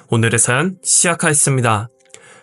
오늘의 사연 시작하겠습니다.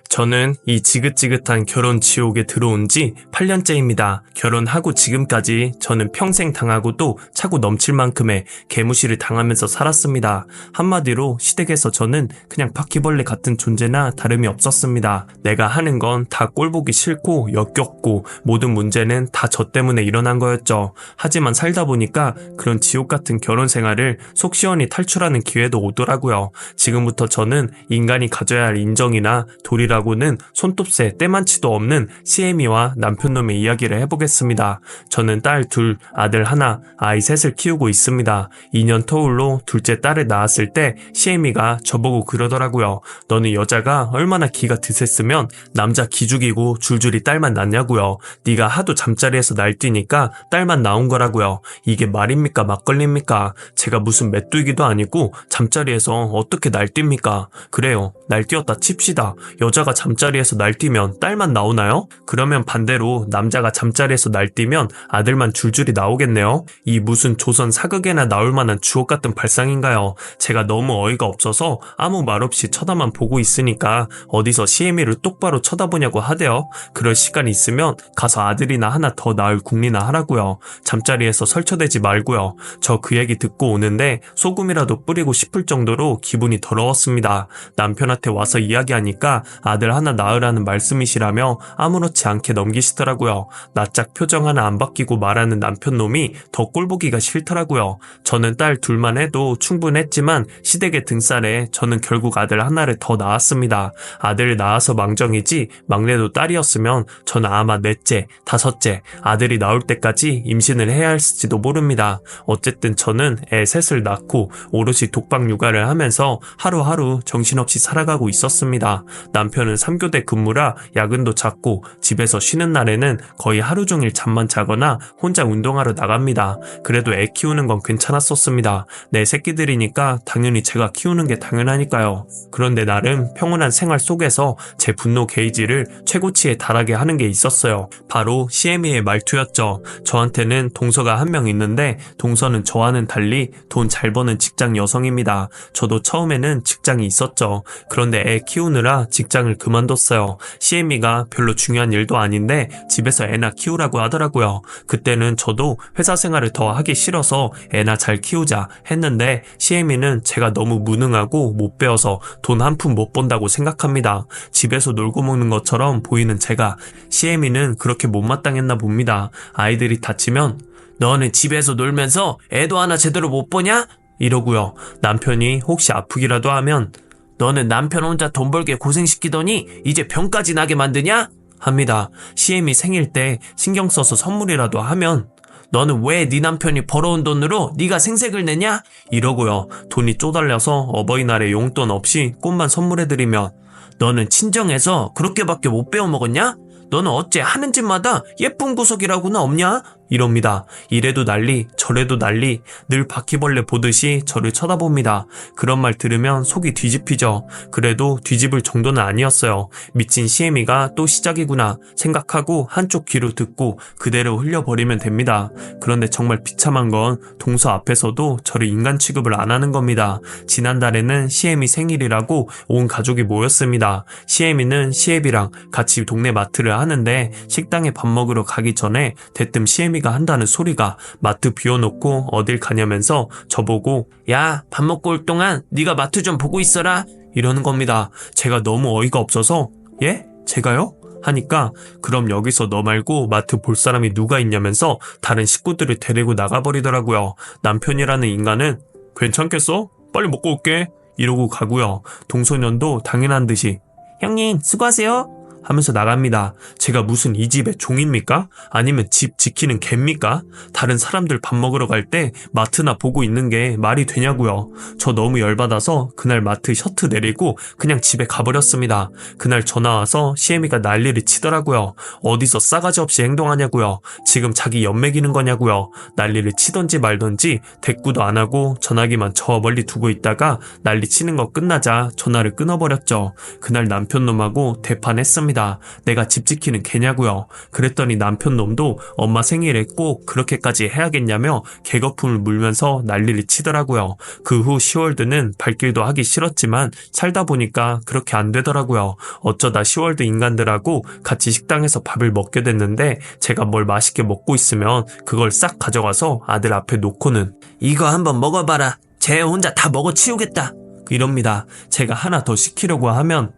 저는 이 지긋지긋한 결혼 지옥에 들어온 지 8년째입니다. 결혼하고 지금까지 저는 평생 당하고도 차고 넘칠 만큼의 개무시를 당하면서 살았습니다. 한마디로 시댁에서 저는 그냥 바퀴벌레 같은 존재나 다름이 없었습니다. 내가 하는 건 다 꼴보기 싫고 역겹고 모든 문제는 다 저 때문에 일어난 거였죠. 하지만 살다 보니까 그런 지옥 같은 결혼 생활을 속 시원히 탈출하는 기회도 오더라고요. 지금부터 저는 인간이 가져야 할 인정이나 도리라고 는 손톱새 때만치도 없는 시애미와 남편놈의 이야기를 해보겠습니다. 저는 딸 둘, 아들 하나, 아이 셋을 키우고 있습니다. 2년 터울로 둘째 딸을 낳았을 때 시애미가 저보고 그러더라고요. 너는 여자가 얼마나 기가 드셌으면 남자 기죽이고 줄줄이 딸만 낳냐고요. 네가 하도 잠자리에서 날뛰니까 딸만 나온 거라고요. 이게 말입니까 막걸리입니까? 제가 무슨 메뚜기도 아니고 잠자리에서 어떻게 날뜁니까? 그래요, 날뛰었다 칩시다. 여자가 잠자리에서 날뛰면 딸만 나오나요? 그러면 반대로 남자가 잠자리에서 날뛰면 아들만 줄줄이 나오겠네요. 이 무슨 조선 사극에나 나올 만한 주옥 같은 발상인가요? 제가 너무 어이가 없어서 아무 말 없이 쳐다만 보고 있으니까 어디서 시애미를 똑바로 쳐다보냐고 하대요. 그럴 시간이 있으면 가서 아들이나 하나 더 낳을 궁리나 하라고요. 잠자리에서 설쳐대지 말고요. 저 그 얘기 듣고 오는데 소금이라도 뿌리고 싶을 정도로 기분이 더러웠습니다. 남편한테 와서 이야기하니까 아들 하나 낳으라는 말씀이시라며 아무렇지 않게 넘기시더라고요. 낯짝 표정 하나 안 바뀌고 말하는 남편놈이 더 꼴보기가 싫더라고요. 저는 딸 둘만 해도 충분했지만 시댁의 등살에 저는 결국 아들 하나를 더 낳았습니다. 아들을 낳아서 망정이지 막내도 딸이었으면 저는 아마 넷째, 다섯째 아들이 나올 때까지 임신을 해야 했을지도 모릅니다. 어쨌든 저는 애 셋을 낳고 오롯이 독박 육아를 하면서 하루하루 정신없이 살아가고 있었습니다. 남편은 3교대 근무라 야근도 잦고 집에서 쉬는 날에는 거의 하루 종일 잠만 자거나 혼자 운동하러 나갑니다. 그래도 애 키우는 건 괜찮았었습니다. 내 새끼들이니까 당연히 제가 키우는 게 당연하니까요. 그런데 나름 평온한 생활 속에서 제 분노 게이지를 최고치에 달하게 하는 게 있었어요. 바로 시애미의 말투였죠. 저한테는 동서가 한 명 있는데 동서는 저와는 달리 돈 잘 버는 직장 여성입니다. 저도 처음에는 직장이 있었죠. 그런데 애 키우느라 직장을 그만뒀어요. 시애미가 별로 중요한 일도 아닌데 집에서 애나 키우라고 하더라고요. 그때는 저도 회사 생활을 더 하기 싫어서 애나 잘 키우자 했는데 시애미는 제가 너무 무능하고 못 배워서 돈 한 푼 못 번다고 생각합니다. 집에서 놀고 먹는 것처럼 보이는 제가, 시애미는 그렇게 못마땅했나 봅니다. 아이들이 다치면 너는 집에서 놀면서 애도 하나 제대로 못 보냐? 이러고요. 남편이 혹시 아프기라도 하면 너는 남편 혼자 돈 벌게 고생시키더니 이제 병까지 나게 만드냐? 합니다. 시애미 생일 때 신경 써서 선물이라도 하면 너는 왜 네 남편이 벌어온 돈으로 네가 생색을 내냐? 이러고요. 돈이 쪼달려서 어버이날에 용돈 없이 꽃만 선물해드리면 너는 친정에서 그렇게밖에 못 배워먹었냐? 너는 어째 하는 짓마다 예쁜 구석이라고는 없냐? 이럽니다. 이래도 난리 저래도 난리, 늘 바퀴벌레 보듯이 저를 쳐다봅니다. 그런 말 들으면 속이 뒤집히죠. 그래도 뒤집을 정도는 아니었어요. 미친 시애미가 또 시작이구나 생각하고 한쪽 귀로 듣고 그대로 흘려버리면 됩니다. 그런데 정말 비참한 건 동서 앞에서도 저를 인간 취급을 안 하는 겁니다. 지난달에는 시애미 생일이라고 온 가족이 모였습니다. 시애미는 시애비랑 같이 동네 마트를 하는데 식당에 밥 먹으러 가기 전에 대뜸 시애미가 한다는 소리가 마트 비워놓고 어딜 가냐면서 저보고 야, 밥 먹고 올 동안 네가 마트 좀 보고 있어라 이러는 겁니다. 제가 너무 어이가 없어서 예? 제가요? 하니까 그럼 여기서 너 말고 마트 볼 사람이 누가 있냐면서 다른 식구들을 데리고 나가버리더라고요. 남편이라는 인간은 괜찮겠어? 빨리 먹고 올게 이러고 가고요. 동소년도 당연한 듯이 형님 수고하세요 하면서 나갑니다. 제가 무슨 이 집의 종입니까? 아니면 집 지키는 개입니까? 다른 사람들 밥 먹으러 갈 때 마트나 보고 있는 게 말이 되냐고요. 저 너무 열받아서 그날 마트 셔츠 내리고 그냥 집에 가버렸습니다. 그날 전화 와서 시애미가 난리를 치더라고요. 어디서 싸가지 없이 행동하냐고요. 지금 자기 연맥이는 거냐고요. 난리를 치던지 말던지 대꾸도 안 하고 전화기만 저 멀리 두고 있다가 난리 치는 거 끝나자 전화를 끊어버렸죠. 그날 남편놈하고 대판했습니다. 했습니다. 내가 집 지키는 개냐고요. 그랬더니 남편 놈도 엄마 생일에 꼭 그렇게까지 해야겠냐며 개거품을 물면서 난리를 치더라고요. 그 후 시월드는 발길도 하기 싫었지만 살다 보니까 그렇게 안 되더라고요. 어쩌다 시월드 인간들하고 같이 식당에서 밥을 먹게 됐는데 제가 뭘 맛있게 먹고 있으면 그걸 싹 가져가서 아들 앞에 놓고는 이거 한번 먹어봐라. 쟤 혼자 다 먹어치우겠다. 이럽니다. 제가 하나 더 시키려고 하면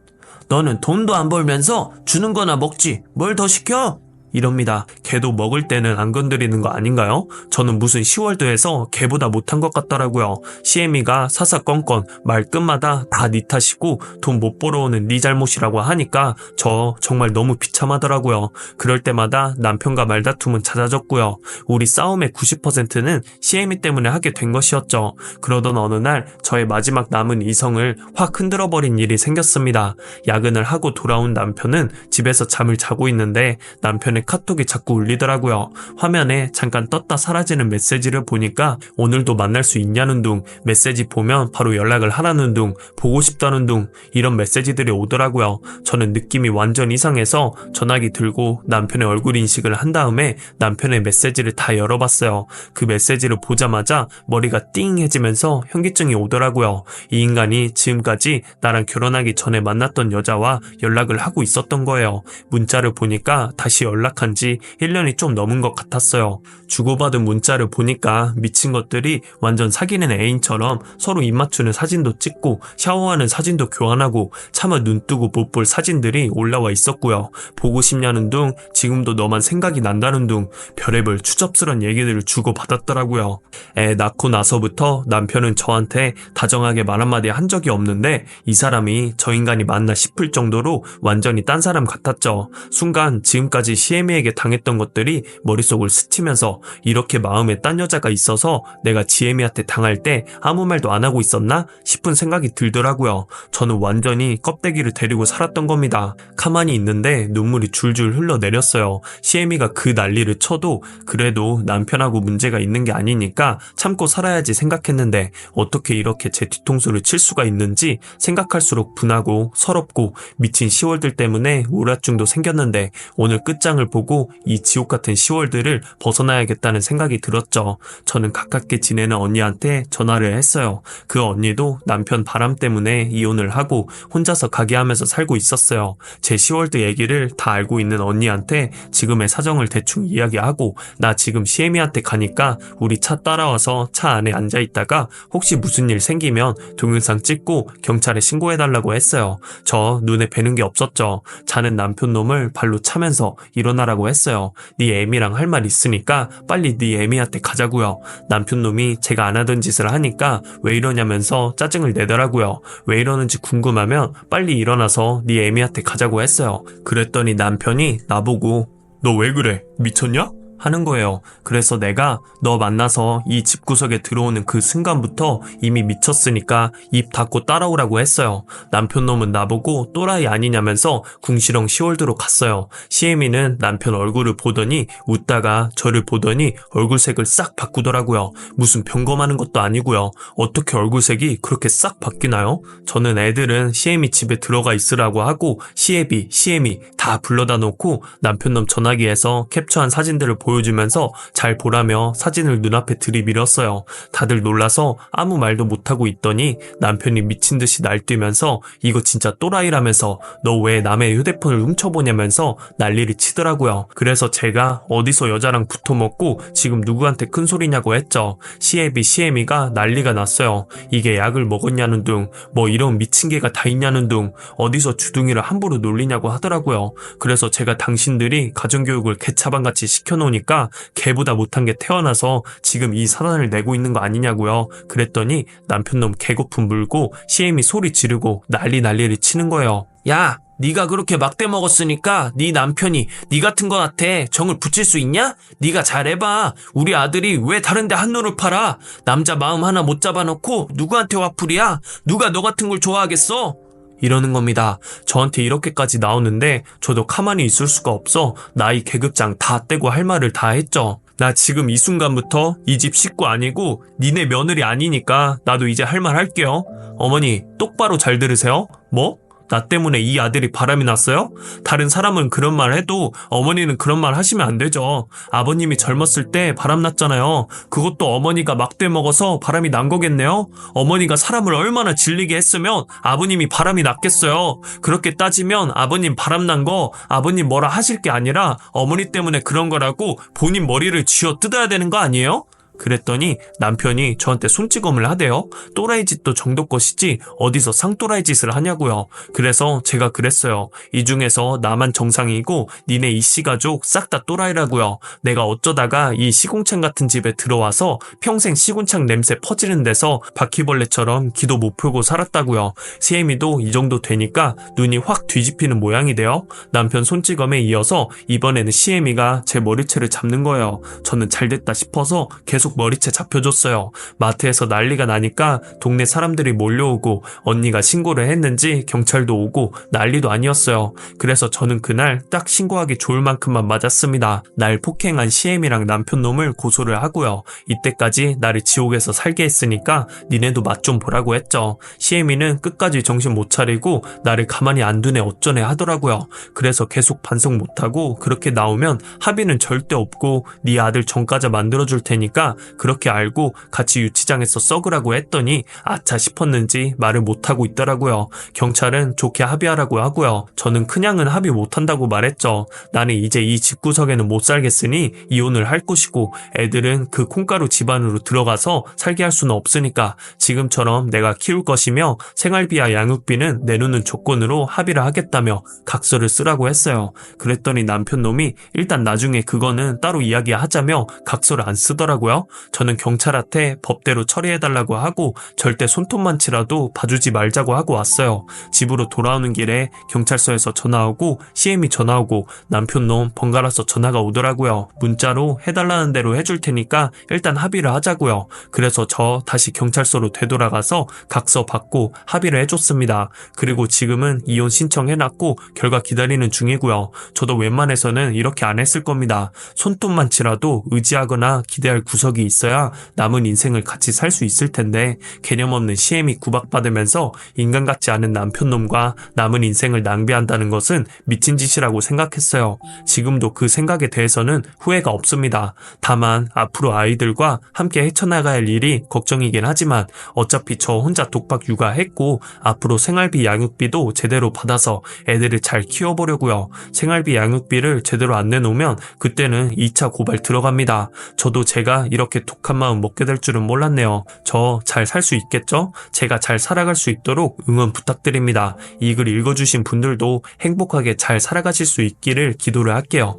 너는 돈도 안 벌면서 주는 거나 먹지 뭘 더 시켜? 이럽니다. 개도 먹을 때는 안 건드리는 거 아닌가요? 저는 무슨 시월드에서 개보다 못한 것 같더라고요. 시애미가 사사건건 말끝마다 다 네 탓이고 돈 못 벌어오는 네 잘못이라고 하니까 저 정말 너무 비참하더라고요. 그럴 때마다 남편과 말다툼은 잦아졌고요. 우리 싸움의 90%는 시애미 때문에 하게 된 것이었죠. 그러던 어느 날 저의 마지막 남은 이성을 확 흔들어버린 일이 생겼습니다. 야근을 하고 돌아온 남편은 집에서 잠을 자고 있는데 남편의 카톡이 자꾸 울리더라고요. 화면에 잠깐 떴다 사라지는 메시지를 보니까 오늘도 만날 수 있냐는 둥, 메시지 보면 바로 연락을 하라는 둥, 보고 싶다는 둥, 이런 메시지들이 오더라고요. 저는 느낌이 완전 이상해서 전화기 들고 남편의 얼굴 인식을 한 다음에 남편의 메시지를 다 열어봤어요. 그 메시지를 보자마자 머리가 띵해지면서 현기증이 오더라고요. 이 인간이 지금까지 나랑 결혼하기 전에 만났던 여자와 연락을 하고 있었던 거예요. 문자를 보니까 다시 연락한 지 1년이 좀 넘은 것 같았어요. 주고받은 문자를 보니까 미친 것들이 완전 사귀는 애인처럼 서로 입 맞추는 사진도 찍고 샤워하는 사진도 교환하고 차마 눈 뜨고 못 볼 사진들이 올라와 있었고요. 보고 싶냐는 둥, 지금도 너만 생각이 난다는 둥, 별의별 추접스런 얘기들을 주고받았더라고요. 애 낳고 나서부터 남편은 저한테 다정하게 말 한마디 한 적이 없는데 이 사람이 저 인간이 맞나 싶을 정도로 완전히 딴 사람 같았죠. 순간 지금까지 시애미에게 당했던 것들이 머릿속을 스치면서 이렇게 마음에 딴 여자가 있어서 내가 지애미한테 당할 때 아무 말도 안 하고 있었나 싶은 생각이 들더라고요. 저는 완전히 껍데기를 데리고 살았던 겁니다. 가만히 있는데 눈물이 줄줄 흘러내렸어요. 시애미가 그 난리를 쳐도 그래도 남편하고 문제가 있는 게 아니니까 참고 살아야지 생각했는데 어떻게 이렇게 제 뒤통수를 칠 수가 있는지 생각할수록 분하고 서럽고 미친 시월들 때문에 우울증도 생겼는데 오늘 끝장을 보고 이 지옥 같은 시월들을 벗어나야겠다는 생각이 들었죠. 저는 가깝게 지내는 언니한테 전화를 했어요. 그 언니도 남편 바람 때문에 이혼을 하고 혼자서 가게 하면서 살고 있었어요. 제 시월드 얘기를 다 알고 있는 언니한테 지금의 사정을 대충 이야기하고 나 지금 시애미한테 가니까 우리 차 따라와서 차 안에 앉아있다가 혹시 무슨 일 생기면 동영상 찍고 경찰에 신고해달라고 했어요. 저 눈에 뵈는 게 없었죠. 자는 남편 놈을 발로 차면서 일어나라고 했어요. 네 애미랑 할 말 있으니까 빨리 네 애미한테 가자고요. 남편 놈이 제가 안 하던 짓을 하니까 왜 이러냐면서 짜증을 내더라고요. 왜 이러는지 궁금하면 빨리 일어나서 네 애미한테 가자고 했어요. 그랬더니 남편이 나보고 너 왜 그래? 미쳤냐? 하는 거예요. 그래서 내가 너 만나서 이 집구석에 들어오는 그 순간부터 이미 미쳤으니까 입 닫고 따라오라고 했어요. 남편 놈은 나보고 또라이 아니냐면서 궁시렁 시월드로 갔어요. 시애미는 남편 얼굴을 보더니 웃다가 저를 보더니 얼굴색을 싹 바꾸더라고요. 무슨 병검하는 것도 아니고요. 어떻게 얼굴색이 그렇게 싹 바뀌나요? 저는 애들은 시애미 집에 들어가 있으라고 하고 시애비, 시애미 다 불러다 놓고 남편 놈 전화기에서 캡처한 사진들을 보여주면서 잘 보라며 사진을 눈앞에 들이밀었어요. 다들 놀라서 아무 말도 못하고 있더니 남편이 미친듯이 날뛰면서 이거 진짜 또라이라면서 너 왜 남의 휴대폰을 훔쳐보냐면서 난리를 치더라고요. 그래서 제가 어디서 여자랑 붙어먹고 지금 누구한테 큰 소리냐고 했죠. 시애비 시애미가 난리가 났어요. 이게 약을 먹었냐는 둥, 뭐 이런 미친 개가 다 있냐는 둥, 어디서 주둥이를 함부로 놀리냐고 하더라고요. 그래서 제가 당신들이 가정교육을 개차반같이 시켜놓으니까 개보다 못한 게 태어나서 지금 이 사단을 내고 있는 거 아니냐고요. 그랬더니 남편놈 개거품 물고 시애미 소리 지르고 난리를 치는 거예요. 야! 네가 그렇게 막대 먹었으니까 네 남편이 네 같은 거한테 정을 붙일 수 있냐? 네가 잘해봐. 우리 아들이 왜 다른데 한눈을 팔아? 남자 마음 하나 못 잡아놓고 누구한테 화풀이야? 누가 너 같은 걸 좋아하겠어? 이러는 겁니다. 저한테 이렇게까지 나오는데 저도 가만히 있을 수가 없어 나이 계급장 다 떼고 할 말을 다 했죠. 나 지금 이 순간부터 이 집 식구 아니고 니네 며느리 아니니까 나도 이제 할 말 할게요. 어머니 똑바로 잘 들으세요. 뭐? 나 때문에 이 아들이 바람이 났어요? 다른 사람은 그런 말 해도 어머니는 그런 말 하시면 안 되죠. 아버님이 젊었을 때 바람 났잖아요. 그것도 어머니가 막대 먹어서 바람이 난 거겠네요? 어머니가 사람을 얼마나 질리게 했으면 아버님이 바람이 났겠어요. 그렇게 따지면 아버님 바람 난 거 아버님 뭐라 하실 게 아니라 어머니 때문에 그런 거라고 본인 머리를 쥐어 뜯어야 되는 거 아니에요? 그랬더니 남편이 저한테 손찌검을 하대요. 또라이 짓도 정도 것이지 어디서 쌍또라이 짓을 하냐고요. 그래서 제가 그랬어요. 이 중에서 나만 정상이고 니네 이씨 가족 싹 다 또라이라고요. 내가 어쩌다가 이 시궁창 같은 집에 들어와서 평생 시궁창 냄새 퍼지는 데서 바퀴벌레처럼 기도 못 펴고 살았다고요. 시애미도 이 정도 되니까 눈이 확 뒤집히는 모양이 돼요. 남편 손찌검에 이어서 이번에는 시애미가 제 머리채를 잡는 거예요. 저는 잘됐다 싶어서 계속 머리채 잡혀줬어요. 마트에서 난리가 나니까 동네 사람들이 몰려오고 언니가 신고를 했는지 경찰도 오고 난리도 아니었어요. 그래서 저는 그날 딱 신고하기 좋을 만큼만 맞았습니다. 날 폭행한 시엠이랑 남편 놈을 고소를 하고요. 이때까지 나를 지옥에서 살게 했으니까 니네도 맛 좀 보라고 했죠. 시엠이는 끝까지 정신 못 차리고 나를 가만히 안 두네 어쩌네 하더라고요. 그래서 계속 반성 못하고 그렇게 나오면 합의는 절대 없고 네 아들 전과자 만들어줄 테니까 그렇게 알고 같이 유치장에서 썩으라고 했더니 아차 싶었는지 말을 못하고 있더라고요. 경찰은 좋게 합의하라고 하고요. 저는 그냥은 합의 못한다고 말했죠. 나는 이제 이 집구석에는 못 살겠으니 이혼을 할 것이고 애들은 그 콩가루 집안으로 들어가서 살게 할 수는 없으니까 지금처럼 내가 키울 것이며 생활비와 양육비는 내놓는 조건으로 합의를 하겠다며 각서를 쓰라고 했어요. 그랬더니 남편 놈이 일단 나중에 그거는 따로 이야기하자며 각서를 안 쓰더라고요. 저는 경찰한테 법대로 처리해달라고 하고 절대 손톱만 치라도 봐주지 말자고 하고 왔어요. 집으로 돌아오는 길에 경찰서에서 전화 오고 CM이 전화 오고 남편놈 번갈아서 전화가 오더라고요. 문자로 해달라는 대로 해줄 테니까 일단 합의를 하자고요. 그래서 저 다시 경찰서로 되돌아가서 각서 받고 합의를 해줬습니다. 그리고 지금은 이혼 신청해놨고 결과 기다리는 중이고요. 저도 웬만해서는 이렇게 안 했을 겁니다. 손톱만 치라도 의지하거나 기대할 구석이 있어야 남은 인생을 같이 살 수 있을 텐데 개념 없는 시엠이 구박받으면서 인간 같지 않은 남편놈과 남은 인생을 낭비한다는 것은 미친 짓이라고 생각했어요. 지금도 그 생각에 대해서는 후회가 없습니다. 다만 앞으로 아이들과 함께 헤쳐나가야 할 일이 걱정이긴 하지만 어차피 저 혼자 독박 육아했고 앞으로 생활비 양육비도 제대로 받아서 애들을 잘 키워보려고요. 생활비 양육비를 제대로 안 내놓으면 그때는 2차 고발 들어갑니다. 저도 제가 이렇게 독한 마음 먹게 될 줄은 몰랐네요. 저 잘 살 수 있겠죠? 제가 잘 살아갈 수 있도록 응원 부탁드립니다. 이 글 읽어주신 분들도 행복하게 잘 살아가실 수 있기를 기도를 할게요.